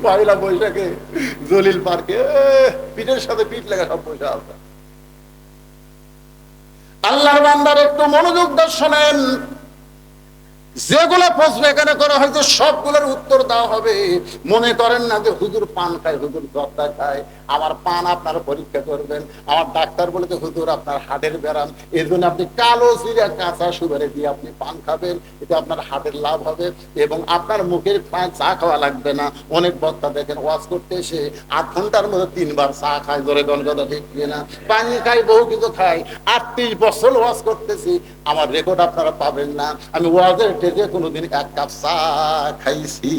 পয়লা বৈশাখে জলিল পার্কে পিঠের সাথে পিঠ লেগে সব বসে আছে। আল্লাহর বান্দার একটু মনোযোগ দিয়ে শোনেন, যেগুলো প্রশ্ন এখানে করা হয়তো সবগুলোর উত্তর দেওয়া হবে। মনে করেন না যে হুজুর পান খায়, হুজুর জর্দা খায়, আমার পান আপনারা পরীক্ষা করবেন। আমার ডাক্তার বলে যে হুজুর আপনার হার্টের ব্যারাম, এর জন্য আপনি কালো জিরা কাঁচা সুগারে দিয়ে আপনি পান খাবেন, এতে আপনার হার্টের লাভ হবে এবং আপনার মুখের চা খাওয়া লাগবে না। অনেক বক্তা দেখেন ওয়াজ করতে এসে 8 ঘন্টার মধ্যে 3 বার চা খায়, ধরে কথা ঠিক না, পানি খাই, বহু কিছু খাই। 38 বছর ওয়াজ করতেছি, আমার রেকর্ড আপনারা পাবেন না আমি ওয়াজের টেজে কোনোদিন 1 কাপ চা খাইছি।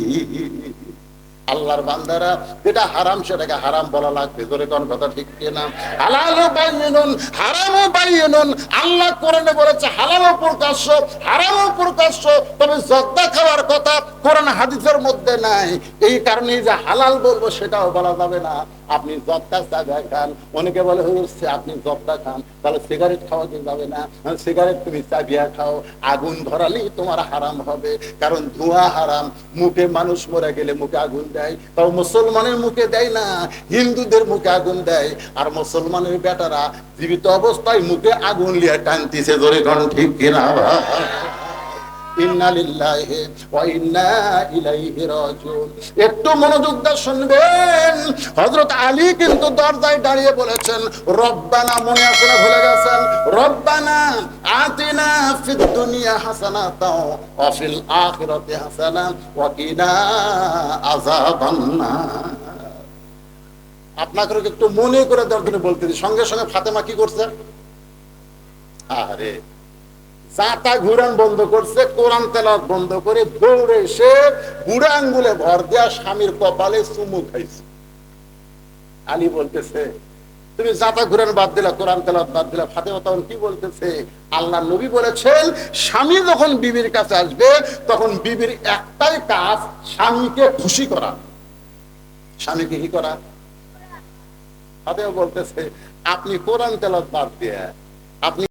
আল্লাহর বান্দারা, যেটা হারাম সেটাকে হারাম বলা লাগবে, জোরে কোন কথা ঠিক না? হালালও বাইয়িনুন হারামও বাইয়িনুন। আল্লাহ কোরআনে বলেছে হালালও প্রকাশ্য হারামও প্রকাশ্য, তবে জর্দা খাওয়ার কথা কোরআন হাদিসের মধ্যে নাই। এই কারণে যে হালাল বলবো সেটাও বলা যাবে না। আপনি জর্দা চাগায় খান, অনেকে বলে হচ্ছে আপনি জর্দা খান, তাহলে সিগারেট খাওয়া যাবে না। সিগারেট তুমি চাবিয়া খাও, আগুন ধরালেই তোমার হারাম হবে, কারণ ধোঁয়া হারাম। মুখে মানুষ মরে গেলে মুখে আগুন দেয়, তাও মুসলমানের মুখে দেয় না, হিন্দুদের মুখে আগুন দেয়। আর মুসলমানের বেটারা জীবিত অবস্থায় মুখে আগুন লিয়ে টানতেছে, ধরে কোন ঠিক কিনা? ইন্না লিল্লাহি ওয়া ইন্না ইলাইহি রাজিউন। একটু মনোযোগ দিয়ে শুনবেন, হযরত আলী কিন্তু দরজায় দাঁড়িয়ে বলেছেন রব্বানা, মনে আছে না ভুলে গেছেন? রব্বানা আতিনা ফিদ দুনিয়া হাসানাতাও ওয়া ফিল আখিরাতি হাসানা ওয়া কিনা আযাবান্নার। আপনাকে একটু মনে করে দেওয়ার জন্য বলতেছি। সঙ্গে সঙ্গে ফাতেমা কি করছে? আরে চাটা ঘুরান বন্ধ করছে, কোরআন তেলাওয়াত বন্ধ করে দৌড়ে এসে বুড়া আঙ্গুলে ভর দেয়া স্বামীর কপালে চুমু খাইছে। আলী বলতেছে তুমি চাটা ঘুরান বাদ দিলা, কোরআন তেলাওয়াত বাদ দিলা। ফাতেমা তখন কি বলতেছে? আল্লাহ নবী বলেছেন স্বামী যখন বিবির কাছে আসবে তখন বিবির একটাই কাজ, স্বামীকে খুশি করা। স্বামীকে কি করা? ফাতেমা বলতেছে আপনি কোরআন তেলাওয়াত বাদ দিয়ে আপনি